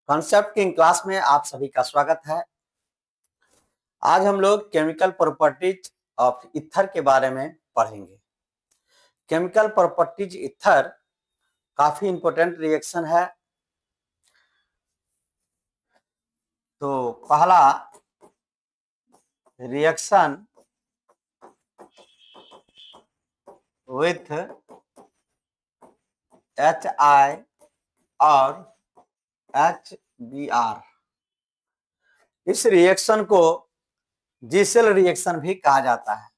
Concept king class में आप सभी का स्वागत है। आज हम लोग केमिकल प्रॉपर्टीज ऑफ ईथर के बारे में पढ़ेंगे। केमिकल प्रॉपर्टीज ईथर काफी इंपॉर्टेंट रिएक्शन है। तो पहला रिएक्शन विथ HI और HBr, इस रिएक्शन को जीसेल रिएक्शन भी कहा जाता है।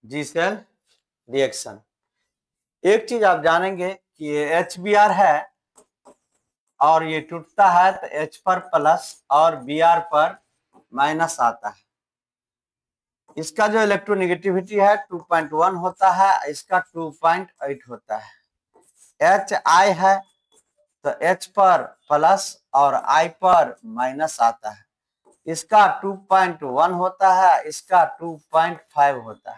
जीसेल रिएक्शन, एक चीज आप जानेंगे कि ये HBr है और ये टूटता है तो H पर प्लस और Br पर माइनस आता है। इसका जो इलेक्ट्रोनेगेटिविटी है 2.1 होता है, इसका 2.8 होता है। HI है तो H पर प्लस और I पर माइनस आता है। इसका 2.1 होता है, इसका 2.5 होता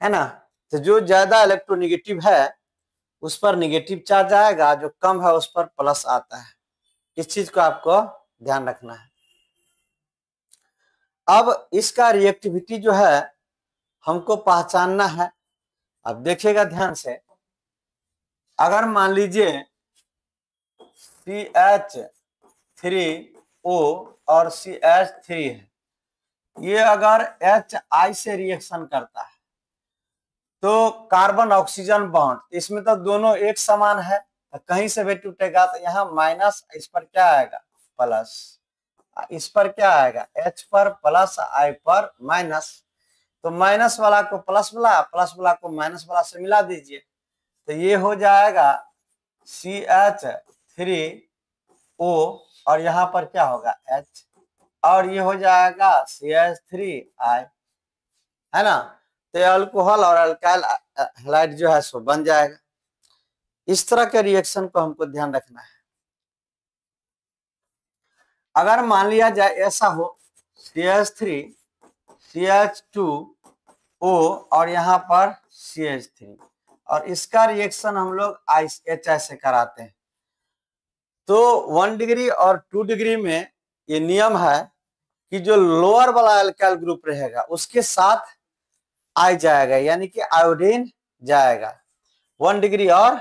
है ना। तो जो ज्यादा इलेक्ट्रोनेगेटिव है उस पर नेगेटिव चार्ज आएगा, जो कम है उस पर प्लस आता है। इस चीज को आपको ध्यान रखना है। अब इसका रिएक्टिविटी जो है हमको पहचानना है। अब देखिएगा ध्यान से, अगर मान लीजिए CH3O और CH3 है, ये अगर HI से रिएक्शन करता है तो कार्बन ऑक्सीजन बॉन्ड, इसमें तो दोनों एक समान है, तो कहीं से भी टूटेगा तो यहाँ माइनस, इस पर क्या आएगा प्लस, इस पर क्या आएगा H पर प्लस I पर माइनस। तो माइनस वाला को प्लस वाला, प्लस वाला को माइनस वाला से मिला दीजिए तो ये हो जाएगा CH3O और यहाँ पर क्या होगा H, और ये हो जाएगा CH3I, है ना। तो अल्कोहल और अल्काइल हैलाइड जो है सो बन जाएगा। इस तरह के रिएक्शन को हमको ध्यान रखना है। अगर मान लिया जाए ऐसा हो CH3 CH2O और यहाँ पर CH3 और इसका रिएक्शन हम लोग HI से कराते हैं, तो 1 डिग्री और 2 डिग्री में ये नियम है कि जो लोअर वाला अल्काइल ग्रुप रहेगा उसके साथ आई जाएगा, यानी कि आयोडीन जाएगा 1 डिग्री और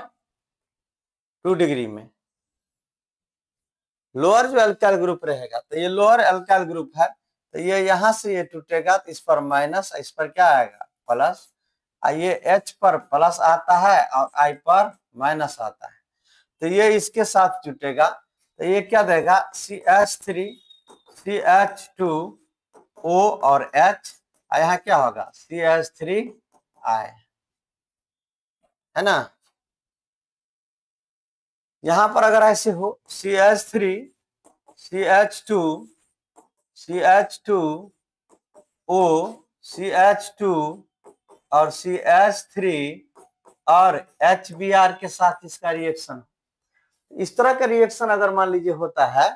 2 डिग्री में। लोअर जो अल्काइल ग्रुप रहेगा तो ये लोअर अल्काइल ग्रुप है, तो ये यहां से ये टूटेगा तो इस पर माइनस, इस पर क्या आएगा प्लस, ये H पर प्लस आता है और I पर माइनस आता है, तो ये इसके साथ टूटेगा तो ये क्या देगा CH3 CH2O और H, यहाँ क्या होगा CH3I, है ना। यहां पर अगर ऐसे हो CH3 CH2 CH2O CH2 और CH3 और HBr के साथ इसका रिएक्शन, इस तरह का रिएक्शन अगर मान लीजिए होता है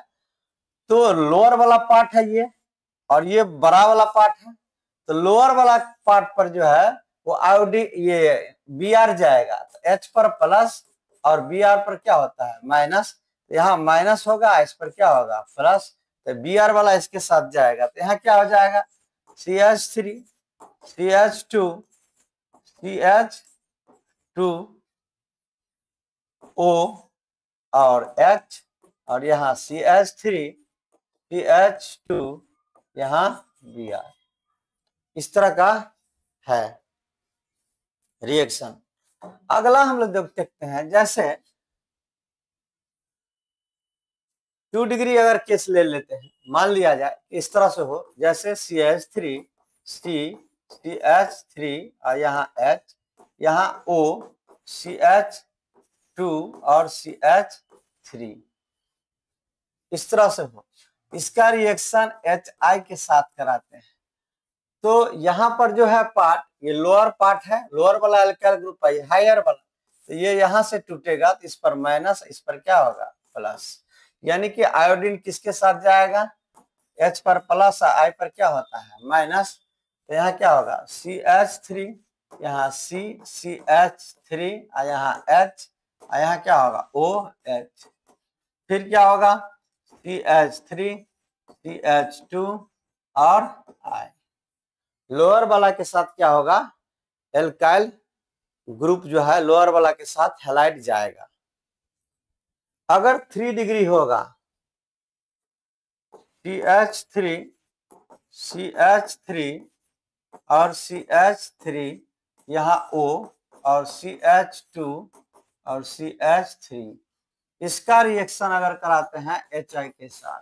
तो लोअर वाला पार्ट है ये और ये बड़ा वाला पार्ट है, तो लोअर वाला पार्ट पर जो है वो आयोडीन ये Br जाएगा, तो H पर प्लस और Br पर क्या होता है माइनस, तो यहाँ माइनस होगा, इस पर क्या होगा प्लस, तो Br वाला इसके साथ जाएगा तो यहाँ क्या हो जाएगा CH3 CH2 CH2O और H और यहाँ CH3 CH2 यहाँ Br, इस तरह का है रिएक्शन। अगला हम लोग देखते हैं, जैसे 2 डिग्री अगर केस ले लेते हैं, मान लिया जाए इस तरह से हो, जैसे CH3 CH3 और यहाँ H, यहाँ O CH2 और CH3, इस तरह से हो, इसका रिएक्शन HI के साथ कराते हैं। तो यहाँ पर जो है पार्ट, ये लोअर पार्ट है, लोअर वाला अल्काइल ग्रुप है, हायर वाला, तो ये यहाँ से टूटेगा तो इस पर माइनस, इस पर क्या होगा प्लस, यानी कि आयोडीन किसके साथ जाएगा H पर प्लस, I पर क्या होता है माइनस, तो यहाँ क्या होगा CH3, यहाँ CH3 और यहाँ H और यहाँ क्या होगा OH। फिर क्या होगा CH3 CH2 और I। लोअर वाला के साथ क्या होगा एल्काइल ग्रुप जो है लोअर वाला के साथ हैलाइड जाएगा। अगर 3 डिग्री होगा CH3 CH3 और CH3 यहाँ O और CH2 और CH3 इसका रिएक्शन अगर कराते हैं HI के साथ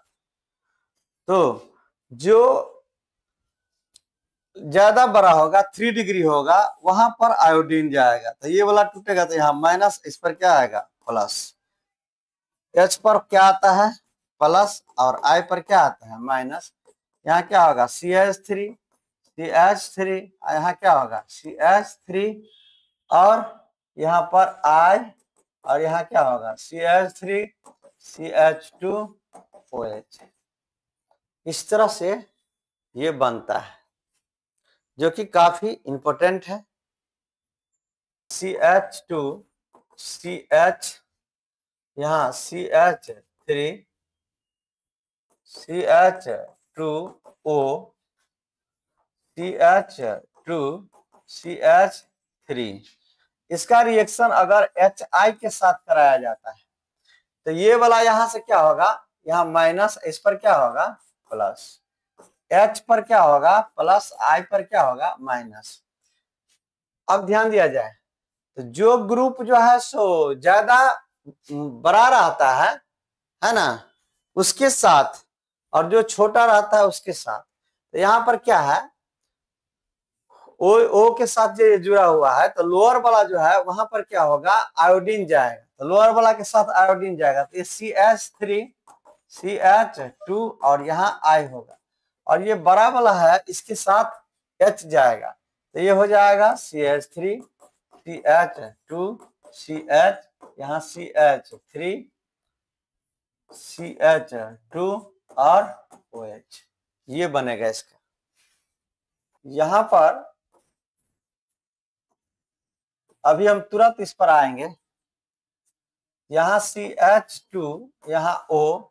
तो जो ज्यादा बड़ा होगा 3 डिग्री होगा वहां पर आयोडीन जाएगा। तो ये वाला टूटेगा तो यहाँ माइनस, इस पर क्या आएगा प्लस। H पर क्या आता है प्लस और I पर क्या आता है माइनस। यहाँ क्या होगा CH3 CH3 यहाँ क्या होगा CH3 और यहाँ पर I और यहाँ क्या होगा CH3 CH2 OH। इस तरह से ये बनता है जो कि काफी इंपॉर्टेंट है। CH2 CH यहाँ CH3 CH2O CH2 CH3 इसका रिएक्शन अगर HI के साथ कराया जाता है तो ये वाला यहां से क्या होगा यहाँ माइनस, इस पर क्या होगा प्लस, H पर क्या होगा प्लस, I पर क्या होगा माइनस। अब ध्यान दिया जाए तो जो ग्रुप जो है सो ज्यादा बड़ा रहता है ना, उसके साथ और जो छोटा रहता है उसके साथ, तो यहाँ पर क्या है ओ के साथ जो जुड़ा हुआ है तो लोअर वाला जो है वहां पर क्या होगा आयोडीन जाएगा। तो लोअर वाला के साथ आयोडीन जाएगा तो ये CH3 CH2 और यहाँ I होगा और ये बड़ा वाला है इसके साथ H जाएगा तो ये हो जाएगा CH3 CH2 CH यहाँ CH3 CH2 और OH ये बनेगा इसका। यहाँ पर अभी हम तुरंत इस पर आएंगे। यहाँ CH2 यहाँ O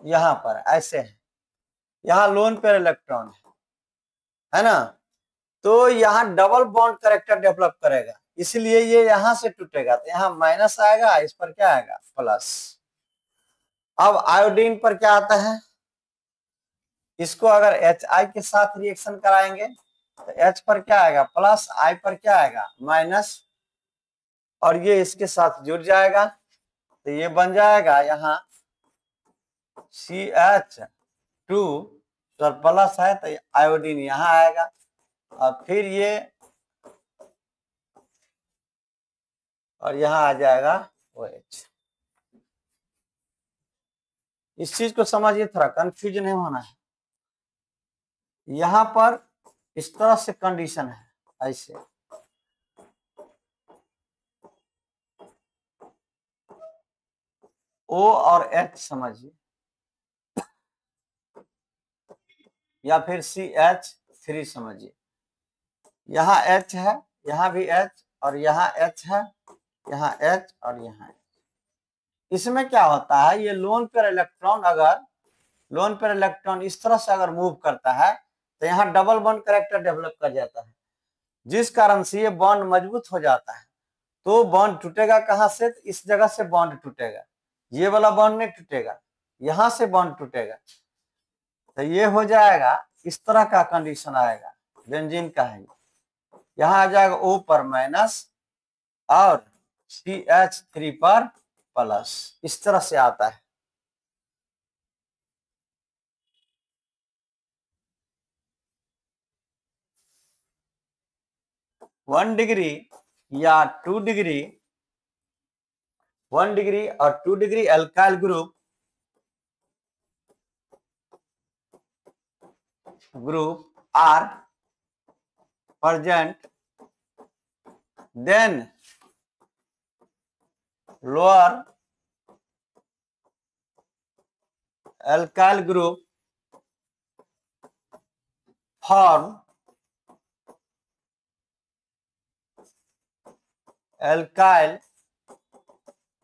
यहाँ पर ऐसे है, यहाँ लोन पेयर इलेक्ट्रॉन है ना, तो यहाँ डबल बॉन्ड कैरेक्टर डेवलप करेगा इसलिए ये यहाँ से टूटेगा तो यहाँ माइनस आएगा, इस पर क्या आएगा प्लस। अब आयोडीन पर क्या आता है, इसको अगर HI के साथ रिएक्शन कराएंगे तो H पर क्या आएगा प्लस, I पर क्या आएगा माइनस और ये इसके साथ जुड़ जाएगा तो ये बन जाएगा यहाँ CH2 तो प्लस है तो आयोडीन यहाँ आएगा और फिर ये और यहाँ आ जाएगा OH। इस चीज को समझिए, थोड़ा कंफ्यूज नहीं होना है। यहाँ पर इस तरह से कंडीशन है ऐसे, O और H समझिए या फिर CH3 समझिए। यहाँ H है, यहाँ भी H और यहाँ H है, यहाँ H और यहाँ H। इसमें क्या होता है ये लोन पेयर इलेक्ट्रॉन अगर लोन पेयर इलेक्ट्रॉन इस तरह से अगर मूव करता है तो यहाँ डबल बॉन्ड कैरेक्टर डेवलप कर जाता है जिस कारण से ये बॉन्ड मजबूत हो जाता है। तो बॉन्ड टूटेगा कहां से, इस जगह से बॉन्ड टूटेगा, ये वाला बॉन्ड नहीं टूटेगा, यहां से बॉन्ड टूटेगा तो ये हो जाएगा इस तरह का कंडीशन आएगा बेंजीन का है। यहाँ आ जाएगा O पर माइनस और CH3 पर प्लस, इस तरह से आता है। वन डिग्री या 2 डिग्री, 1 डिग्री और 2 degree alkyl group are present, then lower alkyl group form alkyl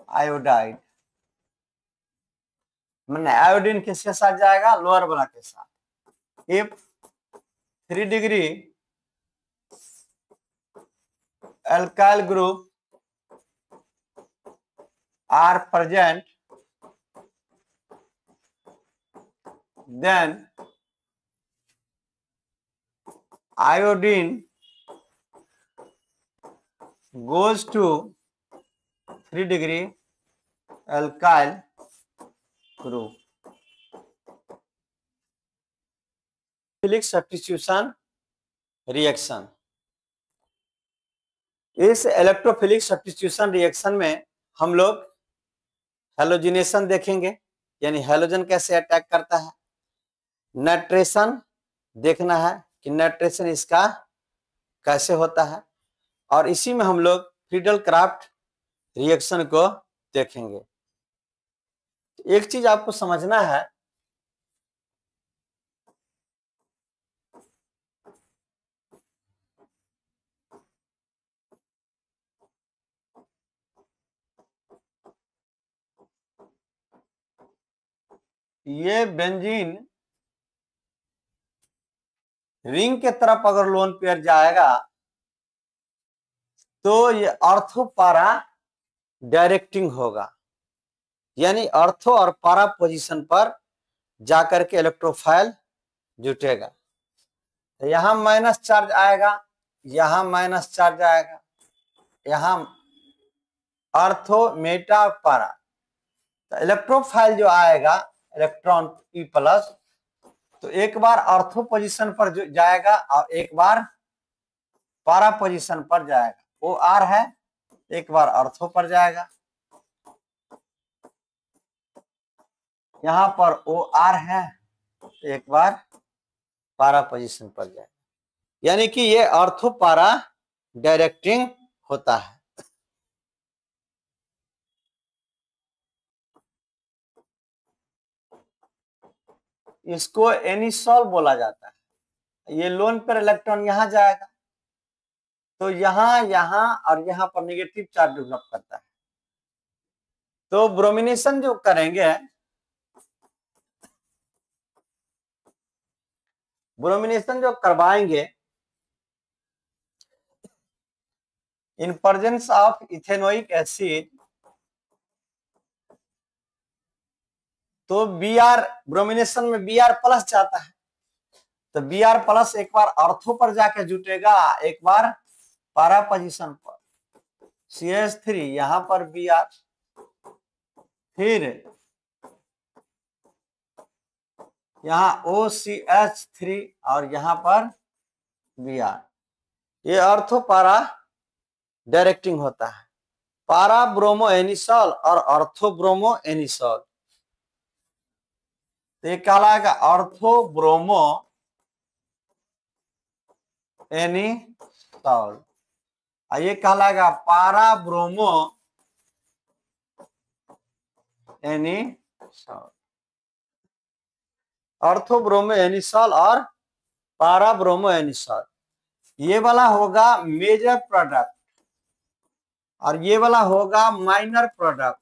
iodide, मैंने आयोडीन किसके साथ जाएगा, लोअर वाला के साथ। If 3 degree alkyl group are present, then iodine goes to 3 degree alkyl group. Electrophilic substitution reaction. इस electrophilic substitution reaction में हम लोग हैलोजिनेशन देखेंगे, यानी हैलोजन कैसे अटैक करता है। नाइट्रेशन देखना है कि नाइट्रेशन इसका कैसे होता है, और इसी में हम लोग फ्रीडल क्राफ्ट रिएक्शन को देखेंगे। एक चीज आपको समझना है, ये बेंजीन रिंग के तरफ अगर लोन पेयर जाएगा तो ये ऑर्थो पारा डायरेक्टिंग होगा, यानी ऑर्थो और पारा पोजीशन पर जाकर के इलेक्ट्रोफाइल जुटेगा। तो यहां माइनस चार्ज आएगा, यहां माइनस चार्ज आएगा, यहां ऑर्थो मेटा पारा। तो इलेक्ट्रोफाइल जो आएगा इलेक्ट्रॉन ई प्लस, तो एक बार ऑर्थो पोजीशन पर जाएगा और एक बार पारा पोजीशन पर जाएगा। ओ आर है, एक बार ऑर्थो पर जाएगा, यहां पर ओ आर है, एक बार पारा पोजीशन पर जाएगा, यानी कि ये ऑर्थो पारा डायरेक्टिंग होता है। इसको एनिसॉल बोला जाता है। ये लोन पर इलेक्ट्रॉन यहां जाएगा तो यहां और यहां पर नेगेटिव चार्ज डेवलप करता है। तो ब्रोमिनेशन जो करेंगे, ब्रोमिनेशन जो करवाएंगे in presence of ethanoic acid, तो Br ब्रोमिनेशन में Br प्लस जाता है, तो Br प्लस एक बार ऑर्थो पर जाके जुटेगा, एक बार पारा पोजीशन पर, CH3 यहां पर Br, फिर यहां OCH3 और यहां पर Br। ये ऑर्थो पारा डायरेक्टिंग होता है। पारा ब्रोमो एनिसॉल और ऑर्थो ब्रोमो एनिसॉल, तो ये कहलाएगा ऑर्थो ब्रोमो एनिसॉल, ये कहलाएगा पारा bromo anisole. Ortho bromo anisole और पारा ब्रोमो एनिसॉल, ये वाला होगा मेजर प्रोडक्ट और ये वाला होगा माइनर प्रोडक्ट।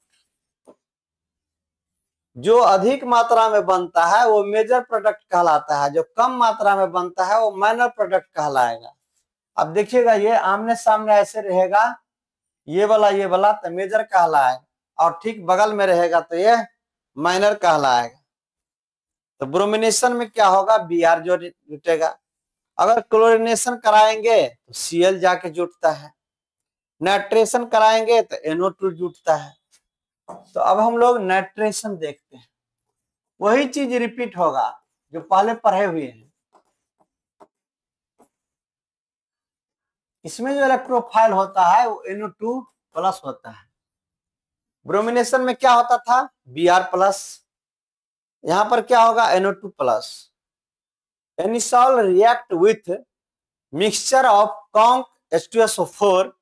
जो अधिक मात्रा में बनता है वो मेजर प्रोडक्ट कहलाता है, जो कम मात्रा में बनता है वो माइनर प्रोडक्ट कहलाएगा। अब देखिएगा ये आमने सामने ऐसे रहेगा, ये वाला तो मेजर कहलाएगा, और ठीक बगल में रहेगा तो ये माइनर कहलाएगा। तो ब्रोमिनेशन में क्या होगा, Br जो जुटेगा। अगर क्लोरिनेशन कराएंगे तो Cl जाके जुटता है, नाइट्रेशन कराएंगे तो NO2 जुटता है। तो अब हम लोग नाइट्रेशन देखते हैं, वही चीज रिपीट होगा जो पहले पढ़े हुए हैं। इसमें जो इलेक्ट्रोफाइल होता है वो NO2 प्लस होता है। ब्रोमिनेशन में क्या होता था, Br प्लस, यहां पर क्या होगा NO2 plus. Anisole react with mixture of conc H2SO4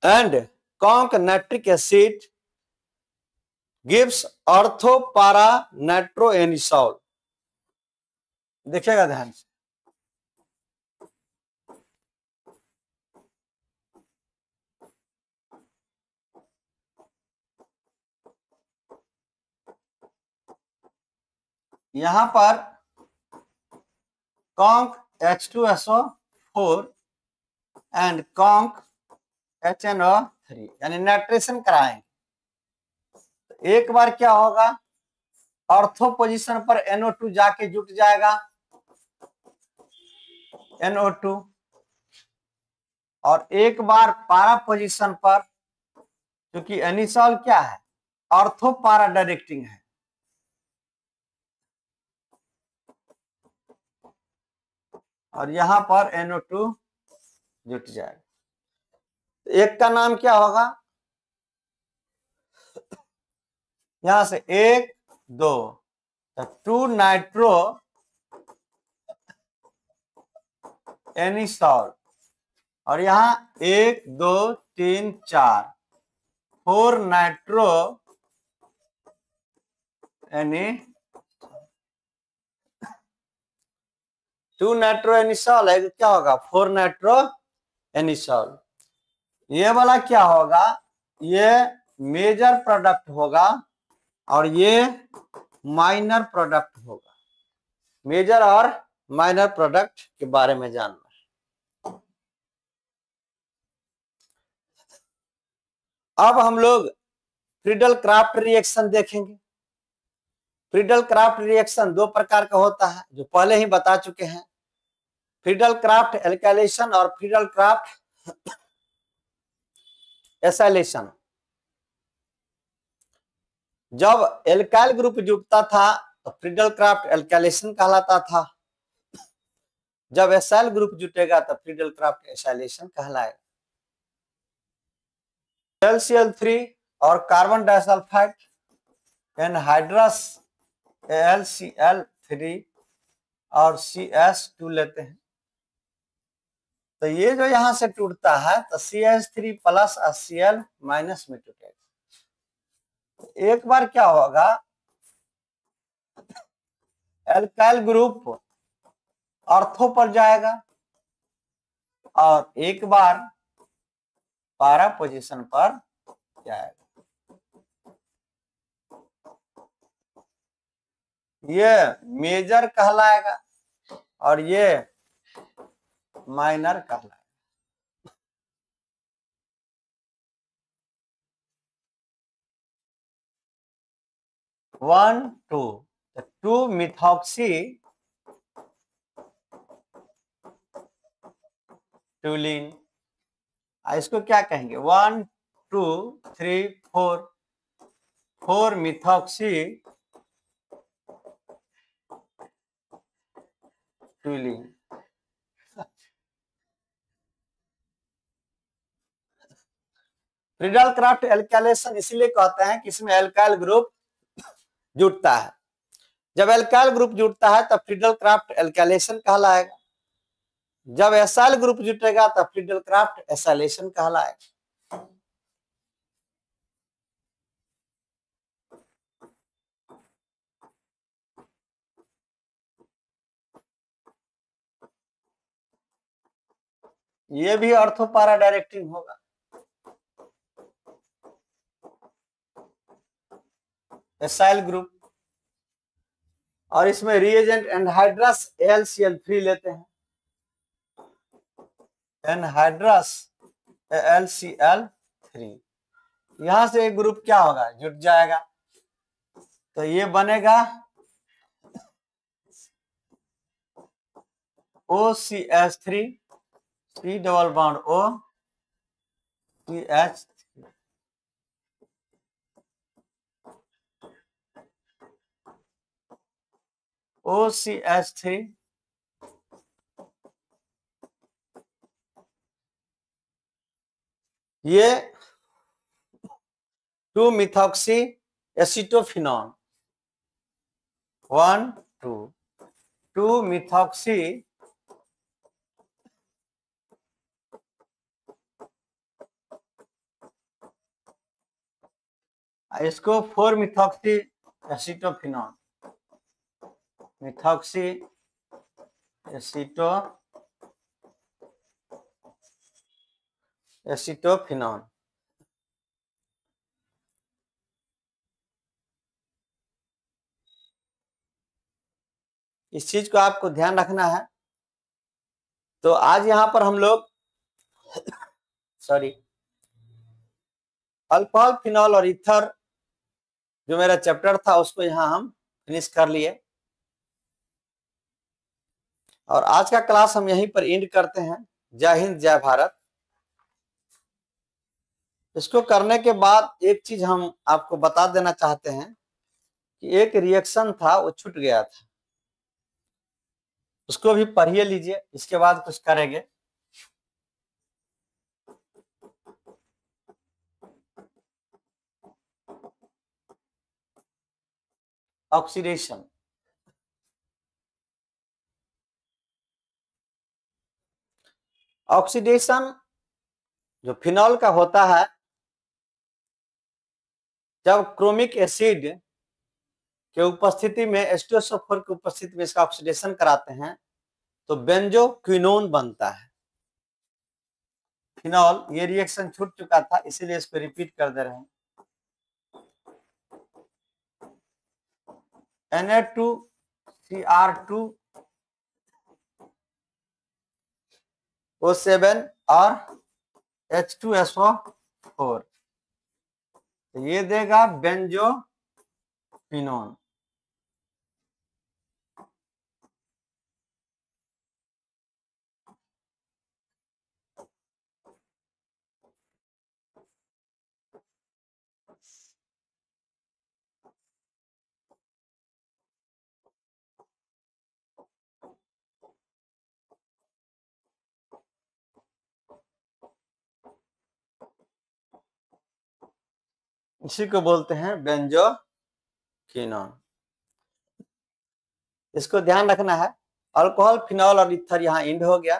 and conc nitric acid gives ortho पारा नाइट्रो एनिसॉल। देखिएगा ध्यान से, यहां पर conc H2SO4 and conc HNO3 यानी नाइट्रेशन कराएंगे। एक बार क्या होगा, ऑर्थो पोजीशन पर NO2 जाके जुट जाएगा NO2, और एक बार पारा पोजीशन पर, क्योंकि एनिसॉल क्या है, ऑर्थो पारा डायरेक्टिंग है, और यहां पर NO2 जुट जाएगा। एक का नाम क्या होगा, यहां से 1 2 2 नाइट्रो एनिसॉल, और यहां 1 2 3 4 4 नाइट्रो एनी 2 नाइट्रो एनिसॉल है, क्या होगा 4 नाइट्रो एनिसॉल। ये वाला क्या होगा, ये मेजर प्रोडक्ट होगा और ये माइनर प्रोडक्ट होगा। मेजर और माइनर प्रोडक्ट के बारे में जानना। अब हम लोग फ्रीडल क्राफ्ट रिएक्शन देखेंगे। फ्रीडल क्राफ्ट रिएक्शन दो प्रकार का होता है, जो पहले ही बता चुके हैं, फ्रीडल क्राफ्ट एल्काइलेशन और फ्रीडल क्राफ्ट एसाइलेशन। जब एल्काइल ग्रुप जुटता था तो फ्रीडल क्राफ्ट एल्काइलेशन कहलाता था, जब एसाइल ग्रुप जुटेगा तो फ्रीडल क्राफ्ट एसाइलेशन कहलाएगा। LCl3 और कार्बन डाइसल्फाइड एनहाइड्रस AlCl3 और CS2 लेते हैं, तो ये जो यहां से टूटता है तो CH3 प्लस और Cl माइनस में टूटेगा। एक बार क्या होगा, एल्काइल ग्रुप ऑर्थो पर जाएगा और एक बार पारा पोजीशन पर जाएगा। ये मेजर कहलाएगा और ये माइनर कहलाएगा। 1 2 2 मिथॉक्सी टूलिन, इसको क्या कहेंगे, 1 2 3 4 4 मिथॉक्सी टूलिन। फ्रीडल क्राफ्ट एल्काइलेशन इसलिए कहते हैं कि इसमें एल्काइल ग्रुप जुटता है। जब एल्काइल ग्रुप जुटता है तब फ्रीडल क्राफ्ट एल्काइलेशन कहलाएगा, जब एसाइल ग्रुप जुटेगा तब फ्रीडल क्राफ्ट एसाइलेशन कहलाएगा। ये भी ऑर्थोपारा डायरेक्टिंग होगा। एसाइल ग्रुप, और इसमें रिएजेंट एनहाइड्रस AlCl3 लेते हैं, एनहाइड्रस AlCl3, यहां से एक ग्रुप क्या होगा, जुट जाएगा, तो ये बनेगा OCH3 C double bond O CH, OCH3 ये 2 मिथॉक्सी एसिटोफिनॉन 1 2 2 मिथॉक्सी इसको 4 मिथॉक्सी एसिटोफिनॉन, मिथॉक्सी एसिटोफिनॉन। इस चीज को आपको ध्यान रखना है। तो आज यहां पर हम लोग सॉरी अल्कोहल, फिनॉल और ईथर जो मेरा चैप्टर था उसको यहां हम फिनिश कर लिए, और आज का क्लास हम यहीं पर एंड करते हैं। जय हिंद, जय भारत। इसको करने के बाद एक चीज हम आपको बता देना चाहते हैं कि एक रिएक्शन था वो छूट गया था, उसको भी पढ़िए लीजिए, इसके बाद कुछ करेंगे। ऑक्सीडेशन, ऑक्सीडेशन जो फिनॉल का होता है, जब क्रोमिक एसिड के उपस्थिति में H2SO4 की उपस्थिति में इसका ऑक्सीडेशन कराते हैं तो बेंजोक्विनोन बनता है। फिनॉल, ये रिएक्शन छूट चुका था इसीलिए इसको रिपीट कर दे रहे हैं। Na2Cr2O7 और H2SO4, ये देगा बेंजोक्विनोन। इसी को बोलते हैं बेंजोक्विनोन। इसको ध्यान रखना है। अल्कोहल, फिनॉल और ईथर यहाँ एंड हो गया।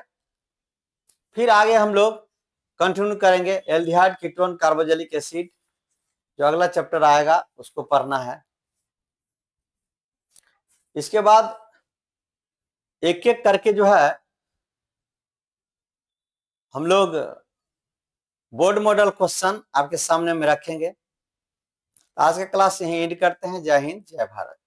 फिर आगे हम लोग कंटिन्यू करेंगे एल्डिहाइड, कीटोन, कार्बोक्सिलिक एसिड। जो अगला चैप्टर आएगा उसको पढ़ना है। इसके बाद एक एक करके जो है हम लोग बोर्ड मॉडल क्वेश्चन आपके सामने में रखेंगे। आज का क्लास यहीं एंड करते हैं। जय हिंद, जय भारत।